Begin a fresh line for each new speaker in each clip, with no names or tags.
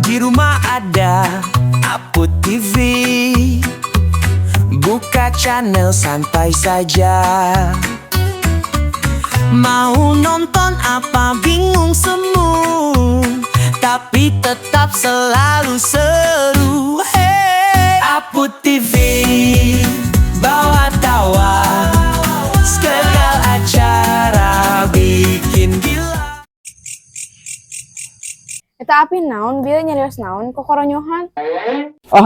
Di rumah ada Aput TV, buka channel santai saja. Mau nonton apa bingung semu, tapi tetap selalu seru. Hey, Aput TV bawa tawa, segala acara bikin gila.
Eta api naon bieu nyarios naon kokoronyohan.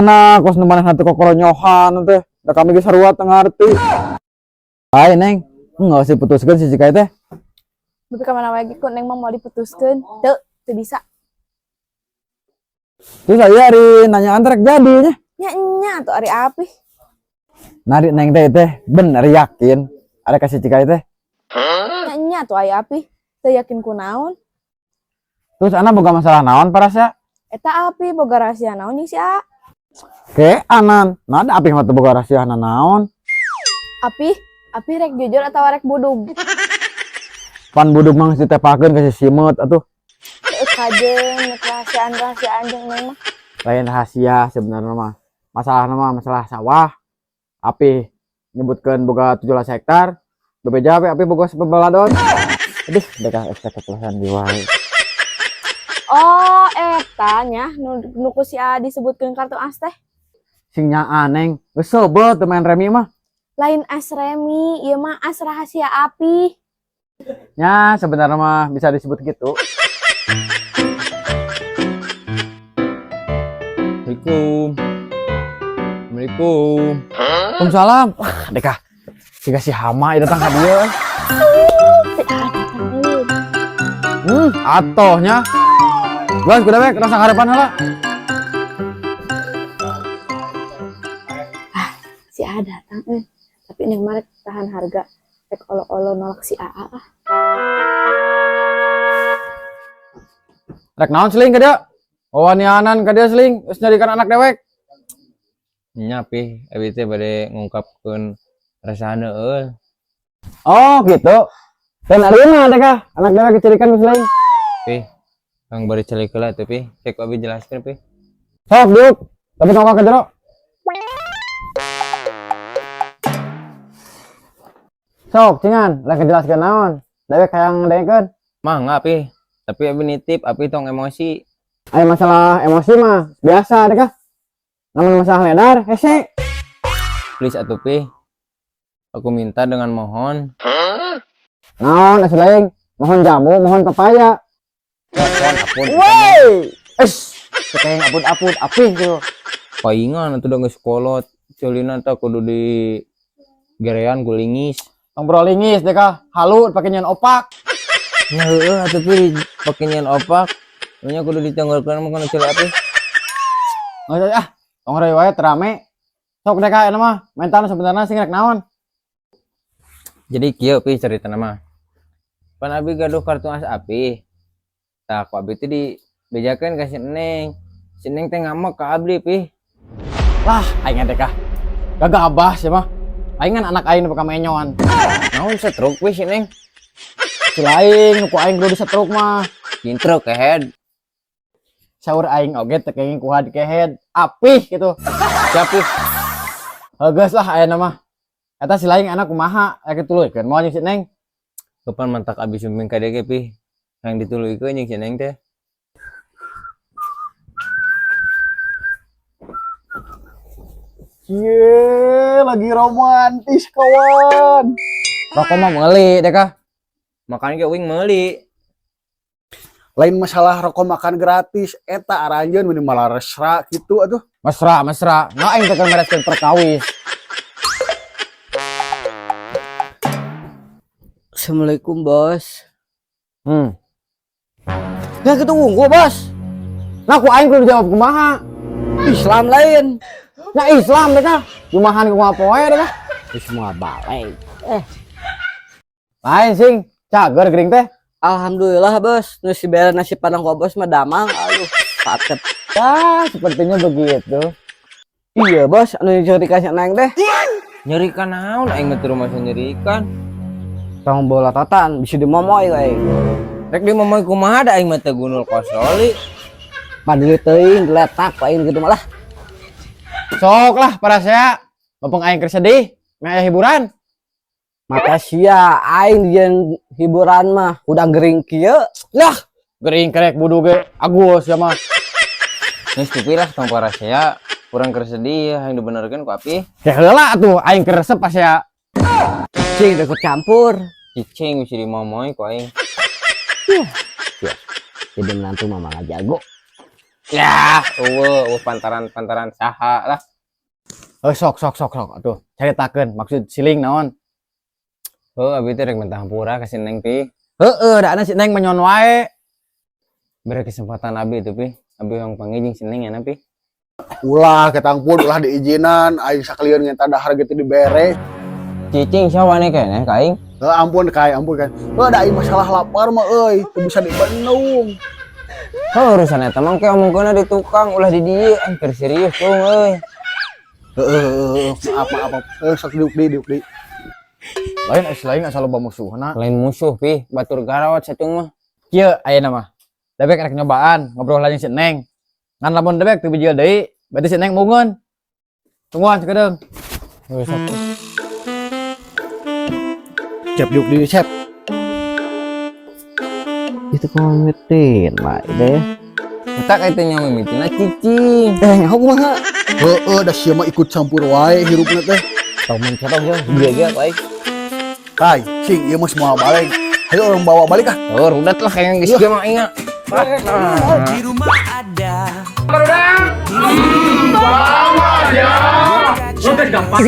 Nah kos nemana hati kokoronyohan teh da kami geus sarua teu ngarti. Ai neng enggak usah putuskeun si Cika teh.
Beuki ka mana wae ku neng mah mau diputuskeun. Teu bisa.
Terus aya ari nanya antrek jadi nya.
Nya tuh ari api.
Nari neng teh bener yakin ada kasih Cika teh.
Nya tuh ari api. Teu yakin ku naon.
Terus anak boga masalah naon parasya?
Eta api boga rahasia naon nih si A?
Ke anan, nah ada api mah teu boga rahasia naon.
Api rek jujur atau rek budug?
Pan budug mah ditepakeun ka si Simut atuh.
Kajen rahasiaan jeung neng mah.
Lain rahasia sebenarnya mah. Masalahna mah masalah sawah. Api nyebutkeun boga 17 hektar. Bebeja api boga sebebaladon. Aduh, deka ekspektasian di wae.
Oh, eta nya nu ku si A disebutkeun kartu as teh.
Sing nyaan neng, geus sobel teu main remi mah.
Lain as remi, ieu mah as rahasia api.
Ya, sebenarnya mah bisa disebut gitu. Assalamualaikum. Assalamualaikum. Waalaikumsalam. Wah, deka. Siga si Hama datang ka dieu. Atohnya. Guys, kuda bae rasa ngarepan heula.
Si A datang tapi neng mah rek tahan harga. Rek olo-olo nolak si AA ah.
Rek naon seling ka dieu? Wawanianan ka dieu seling, geus nyarikan anak dewek.
Nya pi, abi teh bade ngungkapkeun rasana euy.
Oh, gitu. Dan ayeuna deka, anak dewek dicarikan seling.
Pi, kang bari celik heula teh pi, cek abi jelaskeun pi.
Sok, Duk. Tapi kok ka jero. Sok, cengan, lagi jelaskeun naon. Dewek hayang dengekeun.
Mangga pi, tapi abi nitip, abi tong emosi.
Aya masalah emosi mah biasa deka. Namun masalah ledar, hese.
Please atuh pi. Aku minta dengan mohon.
Naon asuh lain? Mohon jamu, mohon pepaya.
Apun.
Wey! Tekeng apud-apud apih gitu.
Paingan atuh da geus kolot. Ceulina teh kudu di gerean ku lingis.
Tong bro lingis deka, halu pake nyan opak.
Nya heueuh atuh pi pake nyan opak. Nya kudu ditenggorkeun mah kana ceuleuh atuh.
Ah, tong reuy wae terame. Sok deka eta mah, mental sebenarnya sing rek naon?
Jadi kieu pi caritana mah. Pan abi gaduh kartu as api. Tah ku abi teh dibejakeun ka si Neng. Si Neng teh ngambek ka abdi pi.
Lah, aing deka. Gagabah sih mah. Aing kan anak aing nu pakamenyongan.
Naon setruk pi si Neng?
Si lain ku aing kudu disetruk mah.
Jintruk ke head.
Saur aing oge teu kenging kuhat ke head. Apih gitu.
Siap pi.
Hegeus lah ayeuna mah. Eta si lain anak kumaha? Aya kituluykeun moal jeung si Neng.
Kapan mantak abi sumping ka dege pi. Yang dituluykeun jeung si Neng teh.
Cie, lagi romantis kawan.
Rokok mah meuli deka. Makan ge uing meuli.
Lain masalah rokok makan gratis, eta aranjeun mun malah resra gitu atuh.
Mesra. Nah aing teh mereskeun perkawis.
Assalamualaikum bos.
Ya gitu gua bos. Nah ku aing kudu jawab kumaha?
Islam lain.
Nah Islam deh kah? Kumahan kumaha poe deh kah?
Wis moal balik.
Lain sing, cager gering teh.
Alhamdulillah bos, nu si bere nasi padang ku bos mah damang. Aduh, paket.
Ya, sepertinya begitu.
Iya bos, anu diceritakan si Neng teh.
Nyerikan naon aing mah teu rumasa nyerikan.
Tong bola tatan bisa dimomoy we.
Rek di momoy kumaha da aing mah teh gunul kosoli.
Padahal teuing letak paling gitu malah.
Sok lah para saya. Bapak aing keur sedih, aya hiburan.
Makasih ya aing jeung hiburan mah udah gering kieu.
Lah, gering kerek budu ge Agus ya mah.
Geus pipi lah tong para saya kurang keur sedih yang dibenerkeun ku api.
Ya heula atuh aing keur resep pas ya.
Cing deket campur.
Cicing bisa dimomoy ku aing.
Jadi menantu mama jago.
Ya, pantaran saha lah.
Sok atuh caritakeun maksud siling naon.
Abi teh rek minta hampura ka si Neng pi.
Heeh, da si Neng menyon wae.
Beri kesempatan abi tuh pi. Abi yang pangijing si Neng ya pi.
Ulah ketangpun ulah diizinan aing sakalian ngenta dahar gitu dibere.
Cicing sawane keneh ka aing.
Ampun kai. Da aing masalah lapar mah euy, teu bisa dibendung.
Urusan eta mah ke omongkeunna di tukang ulah di dieu keur serius dong euy.
Maaf. Sok diuk di.
Lain asal loba musuhna.
Lain musuh pi, batur garawat satung mah.
Kieu ayeuna mah. Debek rek nyobaan ngobrol lagi si Neng. Ngan lamun debek teu bijil deui, berarti si Neng mungun. Tungguan sakedeung.
Cep diuk di cep.
Itu komitin lah ide.
Kita kaitnya mimitina cicing.
Aku mah
Da sia mah ikut campur wae hirupna teh.
tau mencorong ya dia baik.
Kai, sing ieu mah semua balik. Ayo orang bawa balik ah.
Udah lah kayak geus mah ingat.
Di rumah ada
Bawa ya. Lu gampang.